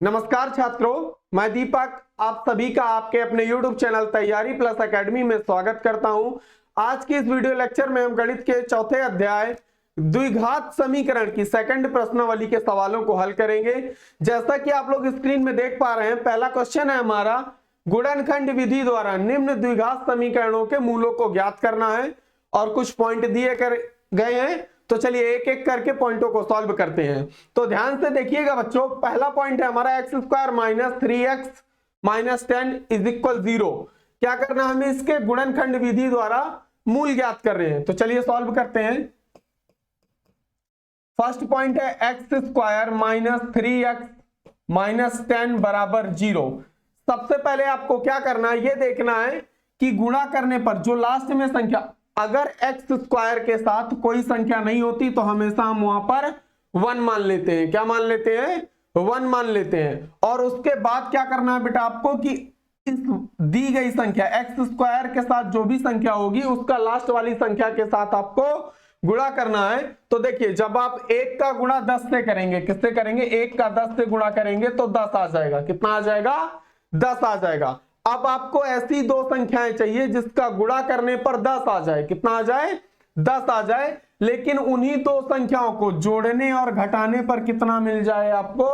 नमस्कार छात्रों, मैं दीपक आप सभी का आपके अपने YouTube चैनल तैयारी प्लस एकेडमी में स्वागत करता हूं। आज की इस वीडियो लेक्चर में हम गणित के चौथे अध्याय द्विघात समीकरण की सेकंड प्रश्नावली के सवालों को हल करेंगे। जैसा कि आप लोग स्क्रीन में देख पा रहे हैं, पहला क्वेश्चन है हमारा, गुणनखंड विधि द्वारा निम्न द्विघात समीकरणों के मूलों को ज्ञात करना है और कुछ पॉइंट दिए गए हैं। तो चलिए एक एक करके पॉइंटों को सॉल्व करते हैं। तो ध्यान से देखिएगा बच्चों, पहला पॉइंट है हमारा x square minus 3x minus 10 is equal 0। क्या करना है हमें? इसके गुणनखंड विधि द्वारा मूल ज्ञात कर रहे हैं। तो चलिए सॉल्व करते हैं। फर्स्ट पॉइंट है x square minus 3x minus 10 बराबर 0। सबसे पहले आपको क्या करना है, यह देखना है कि गुणा करने पर जो लास्ट में संख्या, अगर एक्स स्क्वायर के साथ कोई संख्या नहीं होती तो हमेशा हम वहां पर 1 मान लेते हैं। क्या मान लेते हैं? 1 मान लेते हैं। और उसके बाद क्या करना है बेटा आपको कि इस दी गई संख्या एक्स स्क्वायर के साथ जो भी संख्या होगी उसका लास्ट वाली संख्या के साथ आपको गुणा करना है। तो देखिए, जब आप 1 का गुणा 10 से करेंगे, किससे करेंगे? 1 का 10 से गुणा करेंगे तो 10 आ जाएगा। कितना आ जाएगा? 10 आ जाएगा। अब आपको ऐसी दो संख्याएं चाहिए जिसका गुणा करने पर 10 आ जाए। कितना आ जाए? 10 आ जाए। लेकिन उन्हीं दो संख्याओं को जोड़ने और घटाने पर कितना मिल जाए आपको?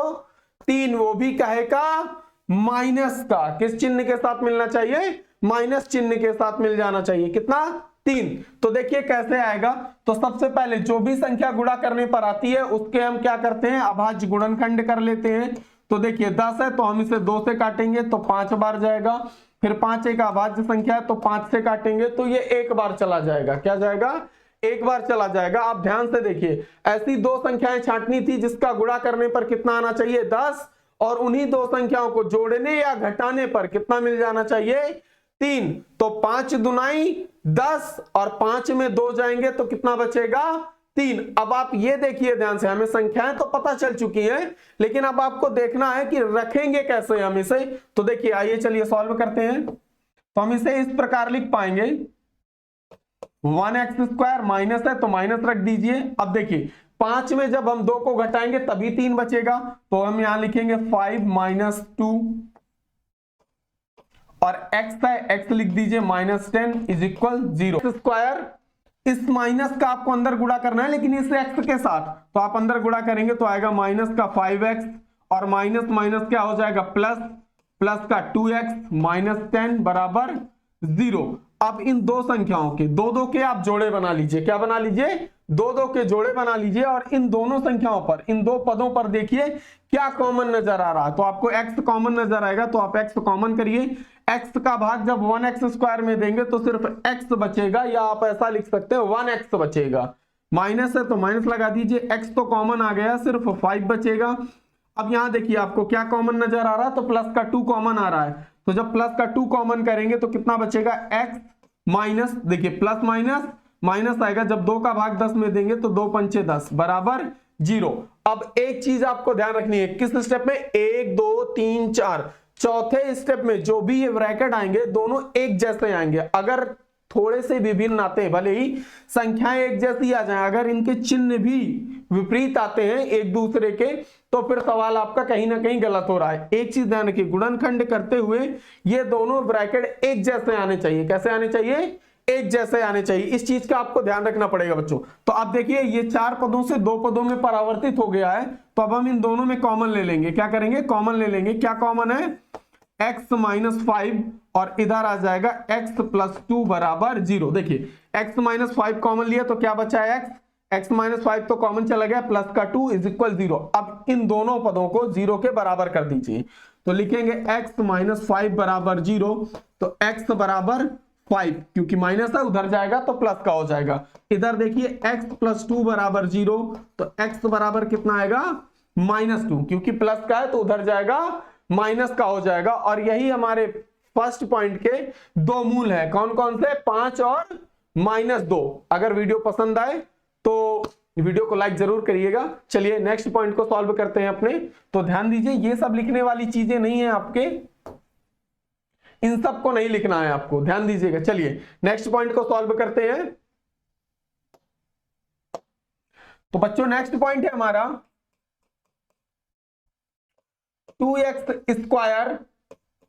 3। वो भी कहे का माइनस का। किस चिन्ह के साथ मिलना चाहिए? माइनस चिन्ह के साथ मिल जाना चाहिए। कितना? 3। तो देखिए कैसे आएगा। तो सबसे पहले जो भी संख्या गुणा करने पर आती है उसके हम क्या करते हैं? अभाज्य गुणनखंड कर लेते हैं। तो देखिए 10 है तो हम इसे 2 से काटेंगे तो 5 बार जाएगा। फिर 5 एक अभाज्य संख्या है तो 5 से काटेंगे तो ये 1 बार चला जाएगा। क्या जाएगा? 1 बार चला जाएगा। आप ध्यान से देखिए, ऐसी दो संख्याएं छांटनी थी जिसका गुणा करने पर कितना आना चाहिए? 10। और उन्हीं दो संख्याओं को जोड़ने या घटाने पर कितना मिल जाना चाहिए? 3। तो 5 दुनाई 10 और 5 में 2 जाएंगे तो कितना बचेगा? 3। अब आप ये देखिए ध्यान से, हमें संख्याएं तो पता चल चुकी हैं, लेकिन अब आपको देखना है कि रखेंगे कैसे हम इसे। तो देखिए आइए चलिए सॉल्व करते हैं। तो हम इसे इस प्रकार लिख पाएंगे, 1x स्क्वायर माइनस है तो माइनस रख दीजिए। अब देखिए 5 में जब हम 2 को घटाएंगे तभी 3 बचेगा। तो हम यहां लिखेंगे 5 माइनस 2 और x है, x लिख दीजिए माइनस 10 इज इक्वल 0। स्क्वायर इस माइनस का आपको अंदर गुणा करना है, लेकिन इस x के साथ तो आप अंदर गुणा करेंगे तो आएगा माइनस का 5x और माइनस माइनस क्या हो जाएगा? प्लस, प्लस का 2x माइनस 10 बराबर 0। अब इन दो संख्याओं के दो दो के आप जोड़े बना लीजिए। क्या बना लीजिए? दो दो के जोड़े बना लीजिए। और इन दोनों संख्याओं पर, इन दो पदों पर देखिए क्या कॉमन नजर आ रहा है। तो आपको x कॉमन नजर आएगा तो आप x कॉमन करिए। x का भाग जब 1x स्क्वायर में देंगे तो सिर्फ x बचेगा, या आप ऐसा लिख सकते हैं 1x बचेगा। माइनस है तो माइनस लगा दीजिए, x तो कॉमन आ गया, सिर्फ 5 बचेगा। अब यहां देखिए आपको क्या कॉमन नजर आ रहा है? तो प्लस का 2 कॉमन आ रहा है। तो जब प्लस का 2 कॉमन करेंगे तो कितना बचेगा? x माइनस, देखिए प्लस माइनस माइनस आएगा। जब 2 का भाग 10 में देंगे तो 2 पंचे 10 बराबर 0। अब एक चीज आपको ध्यान रखनी है, किस स्टेप में? 1 2 3 4, चौथे स्टेप में जो भी ये ब्रैकेट आएंगे दोनों एक जैसे आएंगे। अगर थोड़े से विभिन्न आते हैं, भले ही संख्याएं एक जैसी आ जाएं, अगर इनके चिन्ह भी विपरीत आते हैं एक दूसरे के, तो फिर सवाल आपका कहीं ना कहीं गलत हो रहा है। एक चीज ध्यान रखिए, गुणनखंड करते हुए ये दोनों ब्रैकेट एक जैसे आने चाहिए। कैसे आने चाहिए? एक जैसे आने चाहिए। इस चीज का आपको ध्यान रखना पड़ेगा बच्चों। तो अब देखिए ये 4 पदों से 2 पदों में परावर्तित हो गया है। तो अब हम इन दोनों में कॉमन ले लेंगे। क्या करेंगे? कॉमन ले लेंगे। क्या कॉमन है? x माइनस 5 और इधर आ जाएगा x प्लस 2 बराबर 0। देखिए x माइनस 5 कॉमन लिया तो क्या बचा है? x माइनस 5 तो कॉमन चला गया, प्लस का 2 इज इक्वल 0। अब इन दोनों पदों को 0 के बराबर कर दीजिए। तो लिखेंगे x माइनस 5 बराबर 0। तो x बराबर 5, क्योंकि माइनस है उधर जाएगा तो प्लस का हो जाएगा। इधर देखिए x प्लस 2 बराबर 0, तो x बराबर कितना आएगा? माइनस 2, क्योंकि प्लस का है तो उधर जाएगा माइनस का हो जाएगा। और यही हमारे फर्स्ट पॉइंट के दो मूल है। कौन कौन से? 5 और माइनस 2। अगर वीडियो पसंद आए तो वीडियो को लाइक जरूर करिएगा। चलिए नेक्स्ट पॉइंट को सॉल्व करते हैं अपने। तो ध्यान दीजिए ये सब लिखने वाली चीजें नहीं है आपके, इन सब को नहीं लिखना है आपको, ध्यान दीजिएगा। चलिए नेक्स्ट पॉइंट को सॉल्व करते हैं। तो बच्चों नेक्स्ट पॉइंट है हमारा 2x²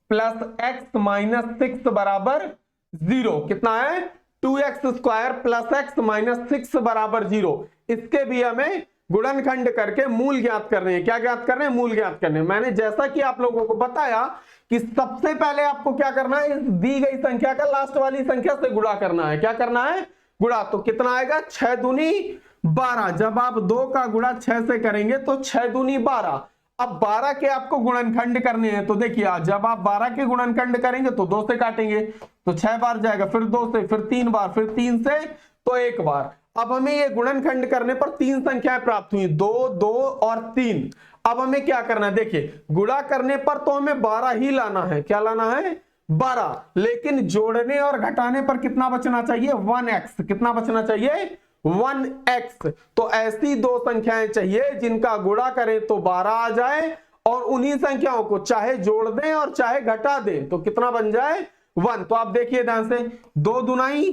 प्लस x माइनस 6 बराबर 0। कितना है? 2x² प्लस x माइनस 6 बराबर 0। इसके भी हमें गुणनखंड करके मूल ज्ञात करने हैं। क्या ज्ञात करने हैं? मूल ज्ञात करने हैं। मैंने जैसा कि आप लोगों को बताया कि सबसे पहले आपको क्या करना है, इस दी गई संख्या का लास्ट वाली संख्या से गुणा करना है। क्या करना है? गुणा। तो कितना आएगा? 6 दूनी 12। जब आप 2 का गुणा 6 से करेंगे तो 6 दूनी 12। अब 12 के आपको गुणनखंड करने हैं। तो देखिए, जब आप 12 के गुणनखंड करेंगे तो 2 से काटेंगे तो 6 बार जाएगा, फिर 2 से, फिर 3 बार, फिर 3 से, तो 1 बार। अब हमें ये गुणनखंड करने पर 3 संख्याएं प्राप्त हुई, 2, 2 और 3। अब हमें क्या करना है? देखिए, गुणा करने पर तो हमें 12 ही लाना है। क्या लाना है? 12। लेकिन जोड़ने और घटाने पर कितना बचना चाहिए? 1x। कितना बचना चाहिए? 1x। तो ऐसी दो संख्याएं चाहिए जिनका गुणा करें तो 12 आ जाए, और उन्हीं संख्याओं को चाहे जोड़ दें और चाहे घटा दें तो कितना बन जाए? 1। तो आप देखिए ध्यान से, 2 दुनाई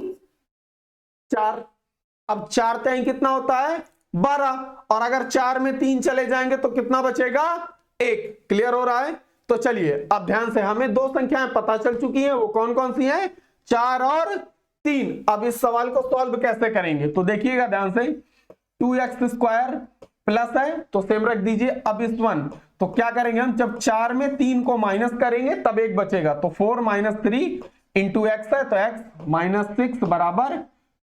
4। अब 4 तिहाई कितना होता है? 12। और अगर 4 में 3 चले जाएंगे तो कितना बचेगा? 1। क्लियर हो रहा है? तो चलिए अब ध्यान से, हमें दो संख्याएं पता चल चुकी हैं। वो कौन कौन सी हैं? 4 और 3। अब इस सवाल को सॉल्व कैसे करेंगे तो देखिएगा ध्यान से, 2x² प्लस है तो सेम रख दीजिए। अब इस 1 तो क्या करेंगे हम? जब 4 में 3 को माइनस करेंगे तब 1 बचेगा, तो 4 माइनस 3 इंटू x है, तो x माइनस 6 बराबर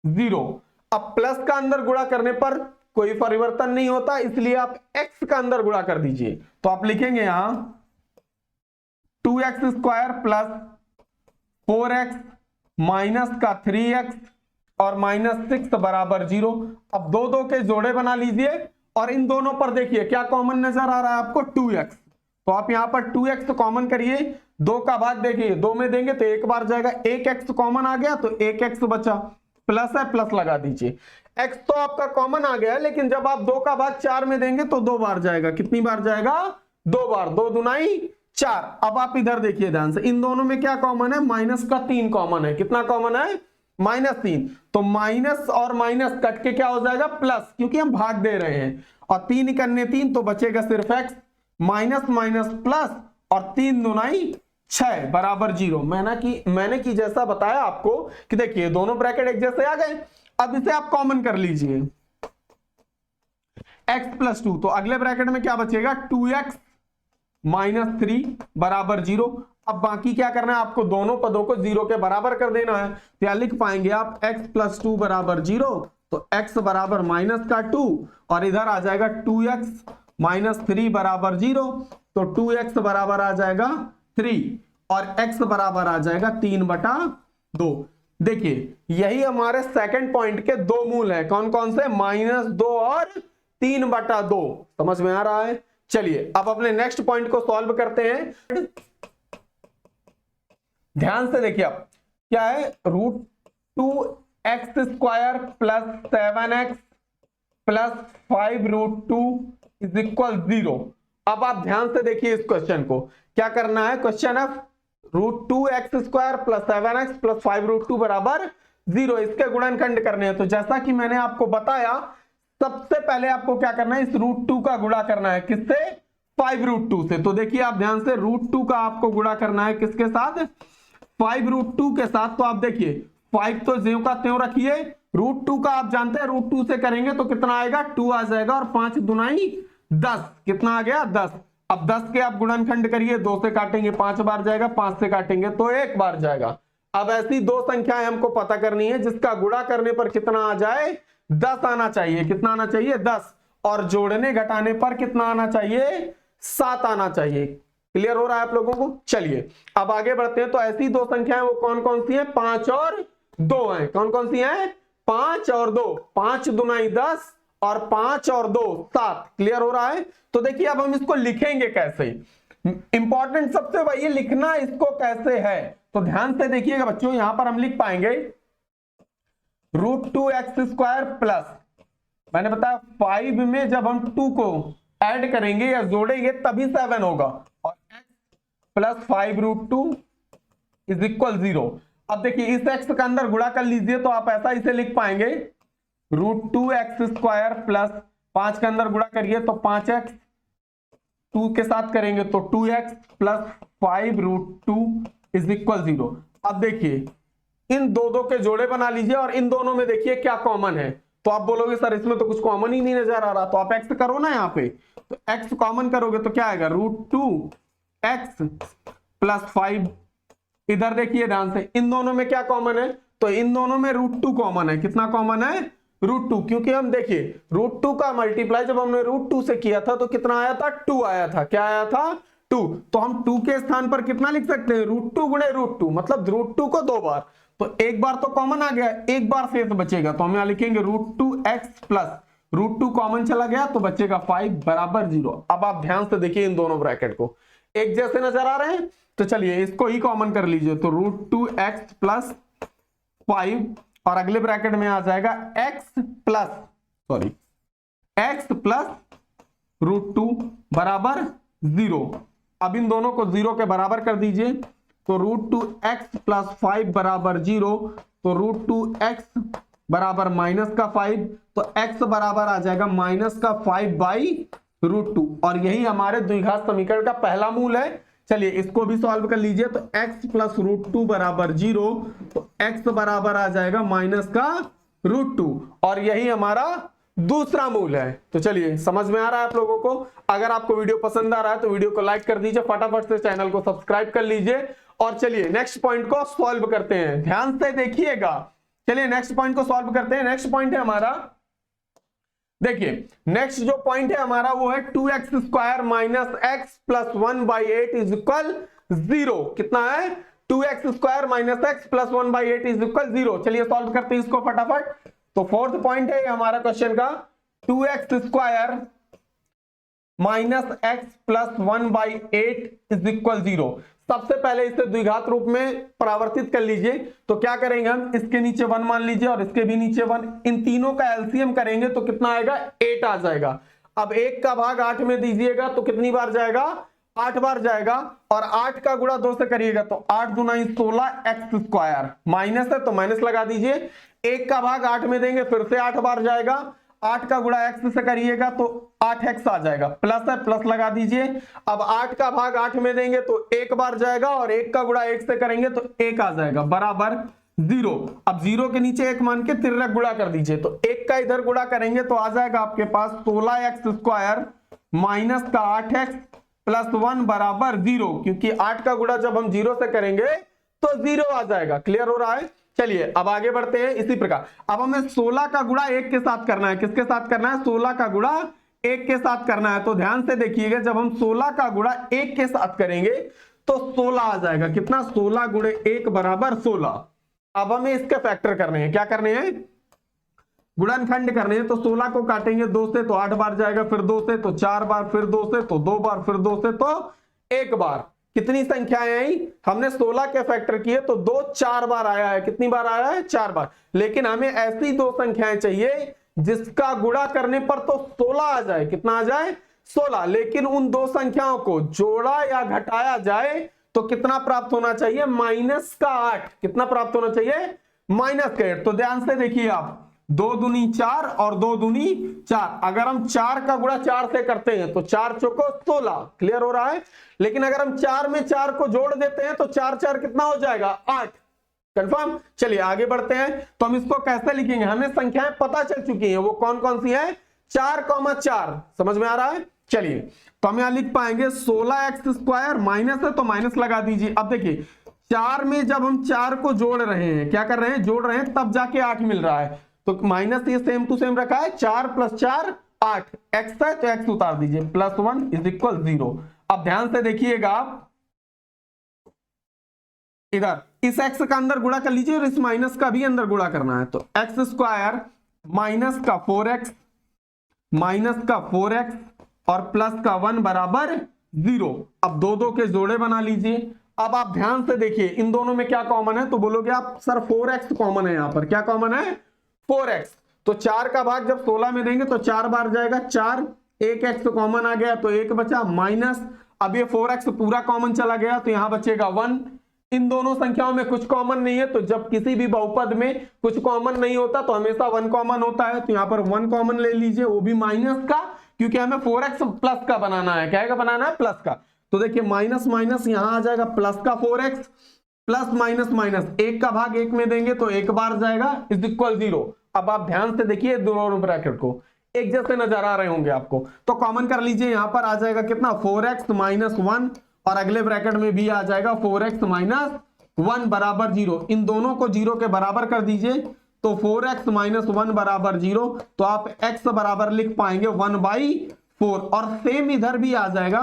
0। अब प्लस का अंदर गुणा करने पर कोई परिवर्तन नहीं होता, इसलिए आप x का अंदर गुणा कर दीजिए। तो आप लिखेंगे यहां 2x² प्लस 4x माइनस का 3x और माइनस 6 बराबर 0। अब दो दो के जोड़े बना लीजिए और इन दोनों पर देखिए क्या कॉमन नजर आ रहा है आपको? 2x। तो आप यहां पर 2x कॉमन करिए, 2 का भाग देखिए 2 में देंगे तो 1 बार जाएगा, 1x कॉमन आ गया तो 1x बचा, प्लस है प्लस लगा दीजिए। x तो आपका कॉमन आ गया, लेकिन जब आप 2 का भाग 4 में देंगे तो 2 बार जाएगा। कितनी बार जाएगा? 2 बार। 2 दुनाई 4। अब आप इधर देखिए ध्यान से, इन दोनों में क्या कॉमन है? माइनस का 3 कॉमन है। कितना कॉमन है? -3। तो माइनस और माइनस कट के क्या हो जाएगा? प्लस, क्योंकि हम भाग दे रहे हैं। और 3 इकन्ने 3 तो बचेगा सिर्फ x, माइनस माइनस प्लस, और 3 दुनाई 6 बराबर 0। मैंने की जैसा बताया आपको कि देखिए दोनों ब्रैकेट एक जैसे आ गए। अब इसे आप कॉमन कर लीजिए, x प्लस 2। तो अगले ब्रैकेट में क्या बचेगा? 2x माइनस 3 बराबर 0। अब बाकी क्या करना है आपको? दोनों पदों को 0 के बराबर कर देना है। तो यहां लिख पाएंगे आप x प्लस 2 बराबर 0, तो x बराबर माइनस का 2, और इधर आ जाएगा 2x माइनस 3 बराबर 0, तो 2x बराबर आ जाएगा 3 और x बराबर आ जाएगा 3/2। देखिए यही हमारे सेकंड पॉइंट के दो मूल है। कौन कौन से? -2 और 3/2। समझ में आ रहा है? चलिए अब अपने नेक्स्ट पॉइंट को सॉल्व करते हैं। ध्यान से देखिए, अब क्या है? √2x² plus 7x plus 5√2 is equal 0। अब आप ध्यान से देखिए इस क्वेश्चन को, क्या करना है? क्वेश्चन है √2x² प्लस 7x प्लस 5√2 बराबर 0। इसके गुणनखंड करने हैं। तो जैसा कि मैंने आपको बताया, सबसे पहले आपको क्या करना है? इस √2 का गुणा करना है। किससे? 5√2 से। तो देखिए आप ध्यान से, √2 का आपको गुणा करना है किसके साथ? 5√2 के साथ। तो आप देखिए 5 तो ज्यों का त्यों रखिए, √2 का आप जानते हैं √2 से करेंगे तो कितना आएगा? 2 आ जाएगा, और 5 दुनाई 10। कितना आ गया? 10। अब 10 के आप गुणनखंड करिए, 2 से काटेंगे 5 बार जाएगा, 5 से काटेंगे तो 1 बार जाएगा। अब ऐसी दो संख्याएं हमको पता करनी है जिसका गुणा करने पर कितना आ जाए? 10 आना चाहिए। कितना आना चाहिए? 10। और जोड़ने घटाने पर कितना आना चाहिए? 7 आना चाहिए। क्लियर हो रहा है आप लोगों को? चलिए अब आगे बढ़ते हैं। तो ऐसी दो संख्याएं वो कौन कौन सी हैं? 5 और 2 हैं। कौन कौन सी हैं? 5 और 2। 5 दुनाई 10 और 5 और 2 7। क्लियर हो रहा है? तो देखिए अब हम इसको लिखेंगे कैसे। इंपॉर्टेंट सबसे वही लिखना इसको कैसे है। तो ध्यान से देखिएगा बच्चों, यहां पर हम लिख पाएंगे √2x² प्लस, मैंने बताया 5 में जब हम 2 को ऐड करेंगे या जोड़ेंगे तभी 7 होगा, और x प्लस 5√2 इज इक्वल 0। अब देखिए इस x का अंदर गुणा कर लीजिए, तो आप ऐसा इसे लिख पाएंगे √2x² प्लस 5 के अंदर गुणा करिए तो 5x 2 के साथ करेंगे तो 2x प्लस 5√2 इज इक्वल 0। अब देखिए इन दो के जोड़े बना लीजिए और इन दोनों में देखिए क्या कॉमन है। तो आप बोलोगे सर इसमें तो कुछ कॉमन ही नहीं नजर आ रहा, तो आप x करो ना यहाँ पे, तो x कॉमन करोगे तो क्या आएगा √2x प्लस 5। इधर देखिए ध्यान से, इन दोनों में क्या कॉमन है, तो इन दोनों में √2 कॉमन है। कितना कॉमन है, √2, क्योंकि हम देखिए √2 का मल्टीप्लाई जब हमने √2 से किया था तो कितना आया था, 2 आया था। क्या आया था, 2। तो हम 2 के स्थान पर कितना लिख सकते हैं, √2 गुणे √2, मतलब √2 को 2 बार, तो एक बार तो कॉमन आ गया, एक बार शेष बचेगा, तो हम यहां लिखेंगे √2x प्लस √2 कॉमन चला गया तो बचेगा 5 बराबर 0। अब आप ध्यान से देखिए इन दोनों ब्रैकेट को एक जैसे नजर आ रहे हैं, तो चलिए इसको ही कॉमन कर लीजिए, तो √2x प्लस 5 और अगले ब्रैकेट में आ जाएगा x प्लस √2 बराबर 0। अब इन दोनों को 0 के बराबर कर दीजिए, तो √2x प्लस 5 बराबर 0, तो √2x बराबर माइनस का 5, तो x बराबर आ जाएगा माइनस का 5/√2, और यही हमारे द्विघात समीकरण का पहला मूल है। चलिए इसको भी सॉल्व कर लीजिए, तो x प्लस √2 बराबर 0, तो x बराबर आ जाएगा माइनस का √2, और यही हमारा दूसरा मूल है। तो चलिए समझ में आ रहा है आप लोगों को। अगर आपको वीडियो पसंद आ रहा है तो वीडियो को लाइक कर दीजिए, फटाफट से चैनल को सब्सक्राइब कर लीजिए, और चलिए नेक्स्ट पॉइंट को सॉल्व करते हैं। ध्यान से देखिएगा, चलिए नेक्स्ट पॉइंट को सॉल्व करते हैं। नेक्स्ट पॉइंट है हमारा, देखिए नेक्स्ट जो पॉइंट है हमारा वो है 2x² minus x plus 1/8 is equal 0। कितना है, 2x² minus x plus 1/8 is equal 0। चलिए सॉल्व करते हैं इसको फटाफट। तो फोर्थ पॉइंट है हमारा क्वेश्चन का, 2x² minus x plus 1/8 is equal 0। सबसे पहले इसे द्विघात रूप में परावर्तित कर लीजिए, तो क्या करेंगे हम, इसके नीचे 1 मान लीजिए और इसके भी नीचे 1, इन तीनों का एलसीएम करेंगे तो कितना आएगा, 8 आ जाएगा। अब 1 का भाग 8 में दीजिएगा तो कितनी बार जाएगा, 8 बार जाएगा, और 8 का गुणा 2 से करिएगा तो 8 दूना 16x², माइनस है तो माइनस लगा दीजिए। 1 का भाग 8 में देंगे फिर से 8 बार जाएगा, 8 का गुणा x से करिएगा तो 8x आ जाएगा, प्लस है प्लस लगा दीजिए। अब 8 का भाग 8 में देंगे तो 1 बार जाएगा, और 1 का गुणा 1 से करेंगे तो 1 आ जाएगा बराबर 0। अब 0 के नीचे 1 मान के तिर्यक गुणा कर दीजिए, तो 1 का इधर गुणा करेंगे तो आ जाएगा आपके पास 16x² माइनस का 8x प्लस 1 बराबर 0, क्योंकि 8 का गुणा जब हम 0 से करेंगे तो 0 आ जाएगा। क्लियर हो रहा है। चलिए अब आगे बढ़ते हैं इसी प्रकार। अब हमें 16 का गुणा 1 के साथ करना है। किसके साथ करना है, 16 का गुणा 1 के साथ करना है। तो ध्यान से देखिएगा, जब हम 16 का गुणा 1 के साथ करेंगे तो 16 आ जाएगा। कितना, 16 गुणे 1 बराबर 16। अब हमें इसके फैक्टर करने हैं। क्या करने हैं, गुणनखंड करने हैं। तो 16 को काटेंगे 2 से तो 8 बार जाएगा, फिर 2 से तो 4 बार, फिर 2 से तो 2 बार, फिर 2 से तो 1 बार। कितनी संख्याएं आई, हमने 16 के फैक्टर किए तो 2 4 बार आया है। कितनी बार आया है, 4 बार। लेकिन हमें ऐसी 2 संख्याएं चाहिए जिसका गुणा करने पर तो 16 आ जाए। कितना आ जाए, 16। लेकिन उन 2 संख्याओं को जोड़ा या घटाया जाए तो कितना प्राप्त होना चाहिए, -8। कितना प्राप्त होना चाहिए, -8। तो ध्यान से देखिए आप, 2 दूनी 4 और 2 दूनी 4। अगर हम 4 का गुणा 4 से करते हैं तो 4 चौको 16। क्लियर हो रहा है। लेकिन अगर हम 4 में 4 को जोड़ देते हैं तो 4 4 कितना हो जाएगा, 8। कंफर्म। चलिए आगे बढ़ते हैं। तो हम इसको कैसे लिखेंगे, हमें संख्याएं पता चल चुकी हैं, वो कौन कौन सी है, 4,4। समझ में आ रहा है। चलिए तो हम यहां लिख पाएंगे 16x² माइनस है तो माइनस लगा दीजिए। अब देखिए 4 में जब हम 4 को जोड़ रहे हैं, क्या कर रहे हैं, जोड़ रहे हैं, तब जाके 8 मिल रहा है। तो माइनस ये सेम टू सेम रखा है, 4 + 4 8, x है तो x उतार दीजिए, +1 इज इक्वल 0। अब ध्यान से देखिएगा आप, इधर इस x का अंदर गुणा कर लीजिए और इस माइनस का भी अंदर गुणा करना है। तो x² माइनस का 4x माइनस का 4x और प्लस का 1 बराबर 0। अब 2 के जोड़े बना लीजिए। अब आप ध्यान से देखिए इन दोनों में क्या कॉमन है, तो बोलोगे आप सर 4x कॉमन है। यहां पर क्या कॉमन है, 4x। तो 4 का भाग जब 16 में देंगे तो 4 बार जाएगा, 4, 1x कॉमन आ गया तो 1 बचा, माइनस अब ये 4x पूरा कॉमन चला गया तो यहां बचेगा 1। इन दोनों संख्याओं में कुछ कॉमन नहीं है, तो जब किसी भी बहुपद में कुछ कॉमन नहीं होता तो हमेशा 1 कॉमन होता है। तो यहां पर 1 कॉमन ले लीजिए, वो भी माइनस का, क्योंकि हमें 4x प्लस का बनाना है। क्या का बनाना है? प्लस का। तो देखिए माइनस माइनस यहां आ जाएगा प्लस का 4x, प्लस माइनस माइनस, एक का भाग एक में देंगे तो एक बार जाएगा, इज इक्वल 0। अब आप ध्यान से देखिए दोनों ब्रैकेट को, एक जैसे नजर आ रहे होंगे आपको, तो कॉमन कर लीजिए, यहां पर आ जाएगा कितना 4x माइनस 1, और अगले ब्रैकेट में भी आ जाएगा 4x माइनस 1 बराबर 0। इन दोनों को 0 के बराबर कर दीजिए, तो 4x माइनस 1 बराबर 0, तो आप x बराबर लिख पाएंगे 1/4, और सेम इधर भी आ जाएगा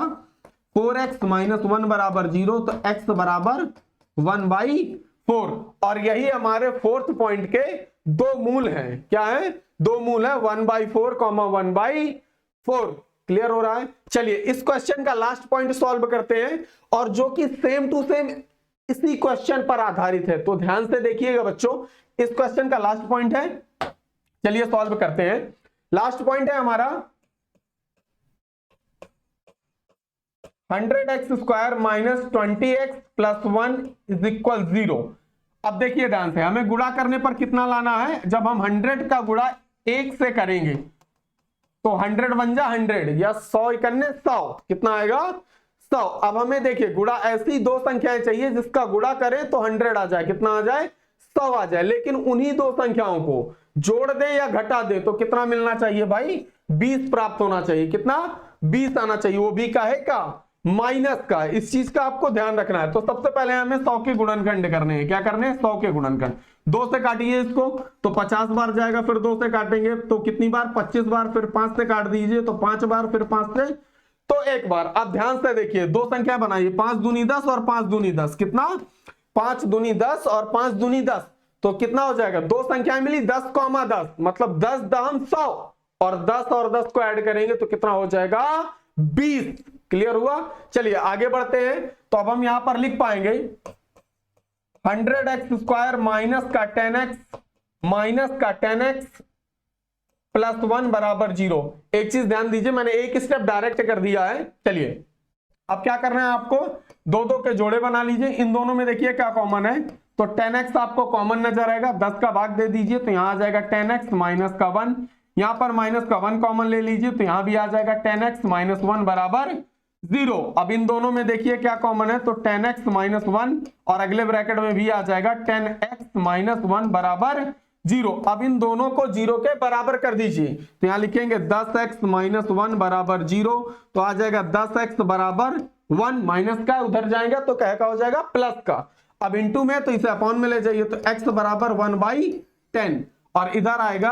4x माइनस 1 बराबर 0, तो x बराबर 1/4। और यही हमारे फोर्थ पॉइंट के दो मूल हैं। क्या है? दो मूल है, 1/4 1/4। क्लियर हो रहा है? चलिए इस क्वेश्चन का लास्ट पॉइंट सॉल्व करते हैं, और जो कि सेम टू सेम इसी क्वेश्चन पर आधारित है। तो ध्यान से देखिएगा बच्चों, इस क्वेश्चन का लास्ट पॉइंट है, चलिए सॉल्व करते हैं। लास्ट पॉइंट है हमारा 100x square minus 20x plus 1 is equal 0। अब देखिए ध्यान से, हमें गुणा करने पर कितना लाना है? जब हम 100 का गुणा 1 से करेंगे तो 100 बन जा 100, या 100 इकन्ने 100, कितना आएगा? 100। अब हमें देखिए गुणा ऐसी दो संख्याएं चाहिए जिसका गुणा करें तो 100 आ जाए, कितना आ जाए? 100 आ जाए। लेकिन उन्हीं दो संख्याओं को जोड़ दे या घटा दे तो कितना मिलना चाहिए भाई? 20 प्राप्त होना चाहिए। कितना? 20 आना चाहिए, वो भी का है का माइनस का। इस चीज का आपको ध्यान रखना है। तो सबसे पहले हमें 100 के गुणनखंड करने हैं। क्या करने हैं? 100 के गुणनखंड। 2 से काटिए इसको तो 50 बार जाएगा, फिर 2 से काटेंगे तो कितनी बार? 25 बार, फिर 5 से काट दीजिए तो 5 बार, फिर 5 से तो 1 बार। अब ध्यान से देखिए, दो संख्या बनाइए, 5 दूनी 10 और 5 दूनी 10, कितना? 5 दूनी 10 और 5 दूनी 10, तो कितना हो जाएगा? दो संख्याएं मिली 10, 10, मतलब 10 दहम 100, और 10 और 10 को ऐड करेंगे तो कितना हो जाएगा? 20। क्लियर हुआ? चलिए आगे बढ़ते हैं। तो अब हम यहां पर लिख पाएंगे 100x स्क्वायर माइनस का 10x माइनस का 10x प्लस 1 बराबर 0। एक चीज ध्यान दीजिए, मैंने एक स्टेप डायरेक्ट कर दिया है। चलिए अब क्या करना है आपको? दो दो के जोड़े बना लीजिए। इन दोनों में देखिए क्या कॉमन है, तो 10x आपको कॉमन नजर आएगा, 10 का भाग दे दीजिए तो यहां आ जाएगा 10x माइनस का 1, यहां पर माइनस का 1 कॉमन ले लीजिए तो यहां भी आ जाएगा 10x माइनस 1 बराबर 0। अब इन दोनों में देखिए क्या कॉमन है, तो 10x माइनस 1, और अगले ब्रैकेट में भी आ जाएगा 10x माइनस 1 बराबर 0। अब इन दोनों को 0 के बराबर कर दीजिए, तो यहां लिखेंगे 10x माइनस 1 बराबर 0, तो आ जाएगा 10x बराबर 1, माइनस का उधर जाएगा तो क्या का हो जाएगा? प्लस का। अब इंटू में तो इसे अपॉन में ले जाइए, तो x बराबर 1/10, और इधर आएगा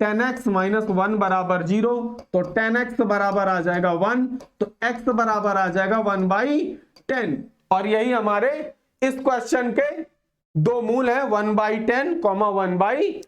10x माइनस 1 बराबर 0, तो 10x बराबर आ जाएगा 1, तो x बराबर आ जाएगा 1/10। और यही हमारे इस क्वेश्चन के दो मूल है, 1/10 1/10।